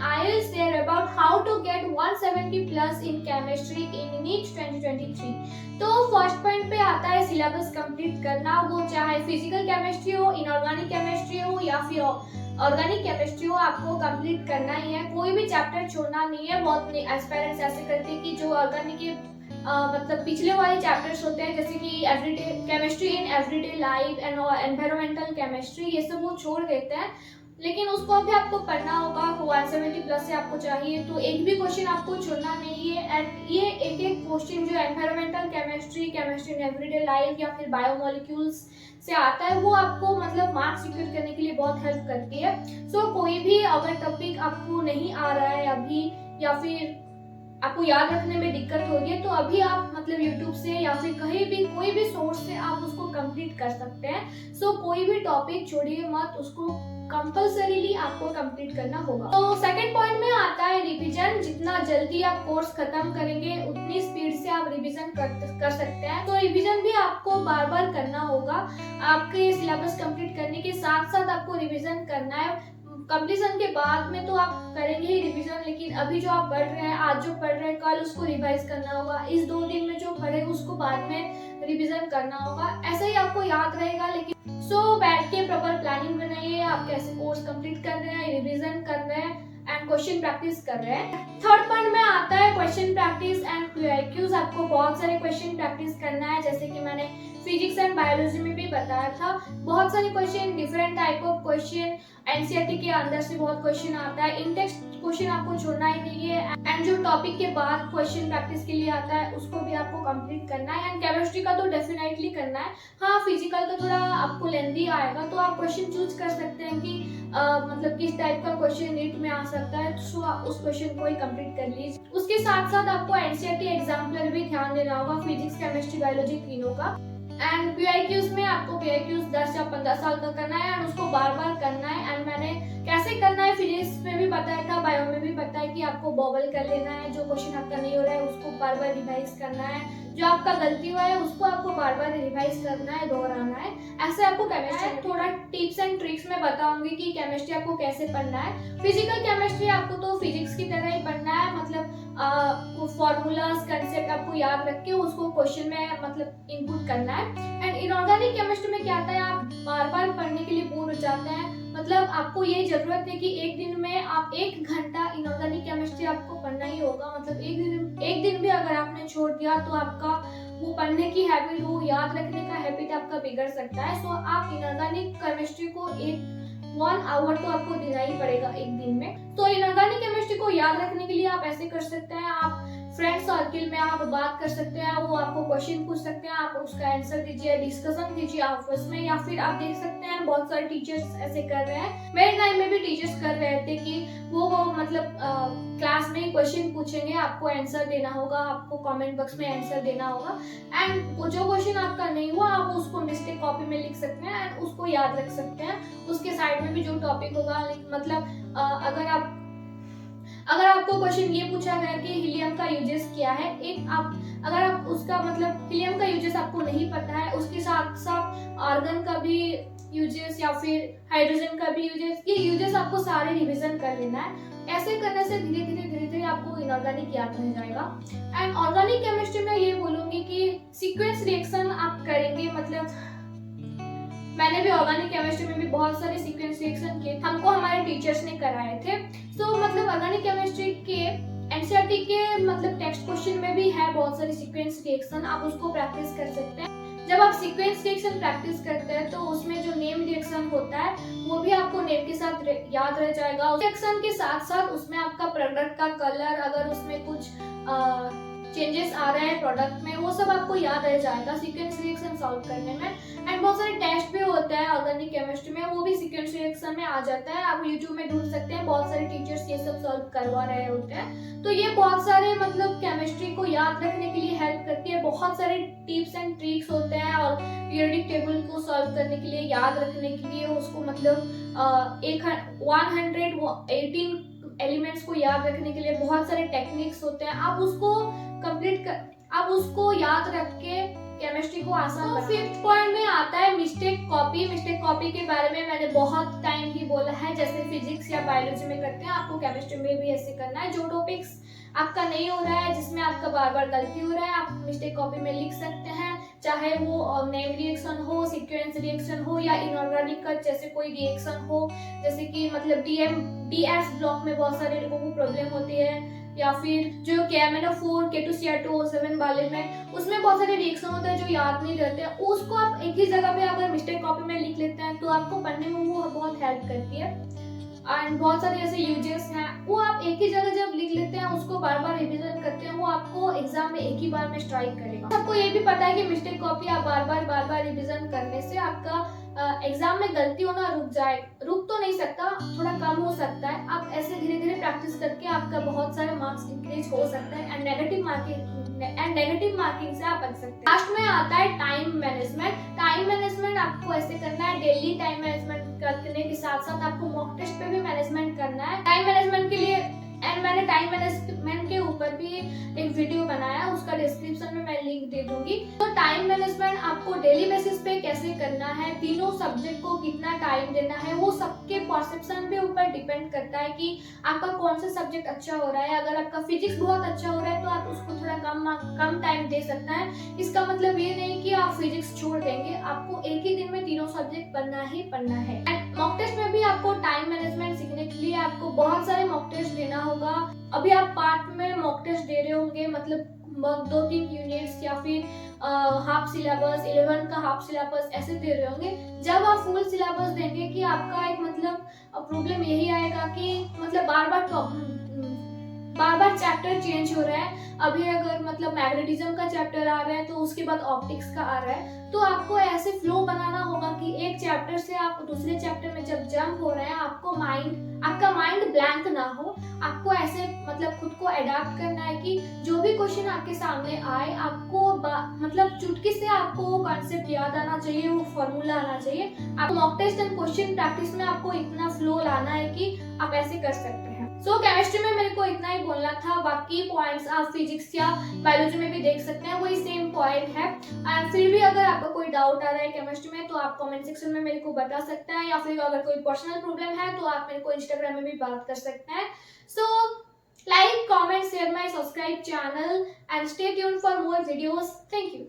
I will share about how to get 170 plus in chemistry in NEET 2023. तो first point पे आता है syllabus complete करना, वो चाहे फिजिकल केमिस्ट्री हो, इनऑर्गेनिक केमिस्ट्री हो या फिर ऑर्गेनिक केमिस्ट्री हो, आपको कंप्लीट करना ही है। कोई भी चैप्टर छोड़ना नहीं है। बहुत एस्पायरेंट्स ऐसे करते हैं कि जो ऑर्गेनिक के मतलब पिछले वाले चैप्टर्स होते हैं, जैसे कि everyday chemistry in everyday life and environmental chemistry, ये सब वो छोड़ देते हैं। लेकिन उसको भी आपको पढ़ना होगा। 170 प्लस से आपको चाहिए, तो एक भी क्वेश्चन आपको छोड़ना नहीं है। एंड ये एक एक क्वेश्चन जो environmental chemistry, chemistry in everyday life या फिर बायोमोलिक्यूल्स से आता है, वो आपको मतलब मार्क्स सिक्योर करने के लिए बहुत हेल्प करती है। सो कोई भी अगर टॉपिक आपको नहीं आ रहा है अभी, या फिर आपको याद रखने में दिक्कत हो रही है, तो अभी आप मतलब YouTube से या फिर कहीं भी कोई भी सोर्स से आप उसको कंप्लीट कर सकते हैं। सो कोई भी टॉपिक छोड़िए मत, उसको कंपल्सरीली आपको कंप्लीट करना होगा। तो सेकंड पॉइंट में आता है रिवीजन। जितना जल्दी आप कोर्स खत्म करेंगे उतनी स्पीड से आप रिवीजन कर सकते हैं। तो रिवीजन भी आपको बार बार करना होगा। आपके सिलेबस कंप्लीट करने के साथ साथ आपको रिवीजन करना है। कंप्लीशन के बाद में तो आप करेंगे ही रिवीजन, लेकिन अभी जो आप पढ़ रहे हैं, आज जो पढ़ रहे हैं, कल उसको रिवाइज करना होगा। इस 2 दिन में जो पढ़े उसको बाद में रिवीजन करना होगा। ऐसे ही आपको याद रहेगा। लेकिन बैठ के प्रॉपर प्लानिंग बनाइए, आप कैसे कोर्स कंप्लीट कर रहे हैं, रिवीजन कर रहे हैं एंड क्वेश्चन प्रैक्टिस कर रहे हैं। थर्ड पॉइंट में आता है क्वेश्चन प्रैक्टिस एंड QIQs। आपको बहुत सारे क्वेश्चन प्रैक्टिस करना है, जैसे कि मैंने फिजिक्स एंड बायोलॉजी में भी बताया था। बहुत सारे question, different type of question, NCERT के अंदर से बहुत क्वेश्चन आता है। इन टेक्स्ट क्वेश्चन आपको छोड़ना ही नहीं है। एंड जो टॉपिक के बाद क्वेश्चन प्रैक्टिस के लिए आता है, उसको भी आपको कंप्लीट करना है। एंड केमिस्ट्री का तो डेफिनेटली करना है। हाँ, फिजिकल का थोड़ा आपको लेंथी आएगा, तो आप क्वेश्चन चूज कर सकते हैं कि मतलब किस टाइप का क्वेश्चन नीट में आ सकता है, तो आप उस क्वेश्चन को ही कंप्लीट कर लीजिए। उसके साथ साथ आपको एनसीईआरटी एग्जाम्पलर भी ध्यान देना होगा, फिजिक्स, केमिस्ट्री, बायोलॉजी तीनों का। एंड QIQs में आपको QIQs 10 या 15 साल का करना है एंड उसको बार बार करना है। एंड मैंने कैसे करना है फिजिक्स में भी बताया था, बायो में भी बताया कि आपको बबल कर लेना है। जो क्वेश्चन आपका नहीं हो रहा है उसको बार बार रिवाइज करना है। जो आपका गलती हुआ है उसको आपको बार बार रिवाइज करना है, दोहराना है। ऐसे आपको केमिस्ट्री थोड़ा टिप्स एंड ट्रिक्स में बताऊंगी कि केमिस्ट्री आपको कैसे पढ़ना है। फिजिकल केमिस्ट्री आपको तो फिजिक्स की तरह ही पढ़ना है, मतलब फॉर्मूलाज, कंसेप्ट आपको याद रख के उसको क्वेश्चन में मतलब इनपुट करना है। एंड इनऑर्गेनिक केमिस्ट्री में क्या आता है, आप बार बार पढ़ने के लिए बोर हो जाते हैं। मतलब आपको ये जरूरत है कि एक दिन में आप 1 घंटा इनऑर्गेनिक केमिस्ट्री आपको पढ़ना ही होगा। मतलब एक दिन भी अगर आपने छोड़ दिया तो आपका वो पढ़ने की हैबिट, वो याद रखने का हैबिट आपका बिगड़ सकता है। सो आप इनऑर्गेनिक केमिस्ट्री को 1 आवर तो आपको देना ही पड़ेगा एक दिन में। तो इनऑर्गेनिक केमिस्ट्री को याद रखने के लिए आप ऐसे कर सकते हैं, आप फ्रेंड सर्किल में आप बात कर सकते हैं, वो आपको क्वेश्चन पूछ सकते हैं, आप उसका आंसर दीजिए, डिस्कशन कीजिए आपस में। या फिर आप देख सकते हैं बहुत सारे टीचर्स ऐसे कर रहे हैं। मेरे टाइम में भी टीचर्स कर रहे थे कि वो मतलब क्लास में क्वेश्चन पूछेंगे, आपको आंसर देना होगा, आपको कमेंट बॉक्स में आंसर देना होगा। एंड जो क्वेश्चन आपका नहीं हुआ आप उसको मिस्टेक कॉपी में लिख सकते हैं एंड उसको याद रख सकते हैं। उसके साइड में भी जो टॉपिक होगा, मतलब अगर आपको क्वेश्चन ये पूछा गया कि हीलियम का यूजेस क्या है, अगर आप उसका मतलब हीलियम का यूजेस आपको नहीं पता है, उसके साथ साथ आर्गन का भी यूजेस या फिर हाइड्रोजन का भी यूजेस, ये यूजेस आपको सारे रिवीजन कर लेना है। ऐसे करने से धीरे धीरे आपको इनऑर्गेनिक याद रह जाएगा। एंड ऑर्गेनिक केमिस्ट्री में ये बोलूंगी कि सीक्वेंस रिएक्शन आप करेंगे। मतलब मैंने भी ऑर्गेनिक केमिस्ट्री में भी बहुत सारे सीक्वेंस रिएक्शन किए, हमको हमारे टीचर्स ने कराए थे। तो मतलब ऑर्गेनिक केमिस्ट्री के एनसीईआरटी के मतलब टेक्स्ट क्वेश्चन में भी है बहुत सारे सीक्वेंस रिएक्शन, आप उसको प्रैक्टिस कर सकते हैं। जब आप सीक्वेंस रिएक्शन प्रैक्टिस करते हैं तो उसमें जो नेम रिएक्शन होता है वो भी आपको नेम के साथ याद रह जाएगा। रिएक्शन के साथ साथ उसमें आपका प्रोडक्ट का कलर, अगर उसमें कुछ चेंजेस आ रहे हैं प्रोडक्ट में, वो सब आपको याद रह जाएगा सीक्वेंस रिएक्शन सॉल्व करने में। एंड बहुत सारे टेस्ट भी होते हैं ऑर्गेनिक केमिस्ट्री में, वो भी सीक्वेंस रिएक्शन में आ जाता है। आप YouTube में ढूंढ सकते हैं, बहुत सारे टीचर्स ये सब सॉल्व करवा रहे होते हैं। तो ये बहुत सारे मतलब केमिस्ट्री को याद रखने के लिए हेल्प करती है। बहुत सारे टिप्स एंड ट्रिक्स होते हैं और पीरियोडिक टेबल को सॉल्व करने के लिए, याद रखने के लिए, उसको मतलब 118 एलिमेंट्स को याद रखने के लिए बहुत सारे टेक्निक्स होते हैं। आप उसको याद रख के केमिस्ट्री को आसान। तो 5th पॉइंट में आता है मिस्टेक कॉपी। मिस्टेक कॉपी के बारे में मैंने बहुत टाइम ही बोला है, जैसे फिजिक्स या बायोलॉजी में करते हैं आपको केमिस्ट्री में भी ऐसे करना है। जो टॉपिक्स आपका नहीं हो रहा है, जिसमें आपका बार बार गलती हो रहा है, आप मिस्टेक कॉपी में लिख सकते हैं, चाहे वो नेम रिएक्शन हो, सीक्वेंस रिएक्शन हो या इनऑर्गेनिक का जैसे कोई रिएक्शन हो, जैसे कि मतलब डीएफ ब्लॉक में बहुत सारे लोगों को प्रॉब्लम होती है, या फिर जो KMnO4 K2Cr2O7 वाले में उसमें बहुत सारे रिएक्शन होते हैं जो याद नहीं रहते हैं, उसको आप एक ही जगह पे अगर मिस्टेक कॉपी में लिख लेते हैं तो आपको पढ़ने में वो बहुत हेल्प करती है। एंड बहुत सारे ऐसे यूजेस हैं, वो आप एक ही जगह जब लिख लेते हैं, उसको बार बार रिवीजन करते हैं, वो आपको एग्जाम में एक ही बार में स्ट्राइक करेगा। आपको ये भी पता है कि मिस्टेक कॉपी आप बार बार रिवीजन करने से आपका एग्जाम में गलती होना रुक तो नहीं सकता, थोड़ा कम हो सकता है। आप ऐसे धीरे धीरे प्रैक्टिस करके आपका बहुत सारे मार्क्स इंक्रीज हो सकता है एंड नेगेटिव मार्किंग से आप बच सकते हैं। लास्ट में आता है टाइम मैनेजमेंट। टाइम मैनेजमेंट आपको ऐसे करना है, डेली टाइम मैनेजमेंट करने के साथ साथ आपको मॉक टेस्ट पे भी मैनेजमेंट करना है। टाइम मैनेजमेंट के लिए मैंने टाइम मैनेजमेंट के ऊपर भी एक वीडियो बनाया, उसका डिस्क्रिप्शन में मैं लिंक दे दूंगी। तो टाइम मैनेजमेंट आपको डेली बेसिस पे कैसे करना है, तीनों सब्जेक्ट को कितना टाइम देना है, वो सबके परसेप्शन पे ऊपर डिपेंड करता है कि आपका कौन सा सब्जेक्ट अच्छा हो रहा है। अगर आपका फिजिक्स बहुत अच्छा हो रहा है तो आप उसको थोड़ा कम टाइम दे सकते हैं। इसका मतलब ये नहीं कि आप फिजिक्स छोड़ देंगे, आपको एक ही दिन में तीनों सब्जेक्ट पढ़ना ही पढ़ना है। मॉक टेस्ट में भी आपको टाइम मैनेजमेंट सीखने के लिए आपको बहुत सारे मॉक टेस्ट देना होगा। अभी आप पार्ट में मॉक टेस्ट दे रहे होंगे, मतलब 2-3 यूनिट्स या फिर हाफ सिलेबस, 11 का हाफ सिलेबस ऐसे दे रहे होंगे। जब आप फुल सिलेबस देंगे कि आपका एक मतलब प्रॉब्लम यही आएगा कि मतलब बार बार चैप्टर चेंज हो रहा है। अभी अगर मतलब मैग्नेटिज्म का चैप्टर आ रहा है तो उसके बाद ऑप्टिक्स का आ रहा है, तो आपको ऐसे फ्लो बनाना होगा कि एक चैप्टर से आप दूसरे चैप्टर में जब जंप हो रहे हैं आपका माइंड ब्लैंक ना हो। आपको ऐसे मतलब खुद को अडैप्ट करना है कि जो भी क्वेश्चन आपके सामने आए आपको मतलब चुटकी से आपको वो कॉन्सेप्ट याद आना चाहिए, वो फॉर्मूला आना चाहिए। आप mock test and question practice में आपको इतना फ्लो लाना है कि आप ऐसे कर सकते हैं। सो केमिस्ट्री में मेरे को इतना ही बोलना था, बाकी पॉइंट्स आप फिजिक्स या बायोलॉजी में भी देख सकते हैं, वही सेम पॉइंट है। फिर भी अगर आपका कोई डाउट आ रहा है केमिस्ट्री में तो आप कमेंट सेक्शन में मेरे को बता सकते हैं, या फिर अगर कोई पर्सनल प्रॉब्लम है तो आप मेरे को इंस्टाग्राम में भी बात कर सकते हैं। सो like, comment, share my subscribe channel and stay tuned for more videos. Thank you.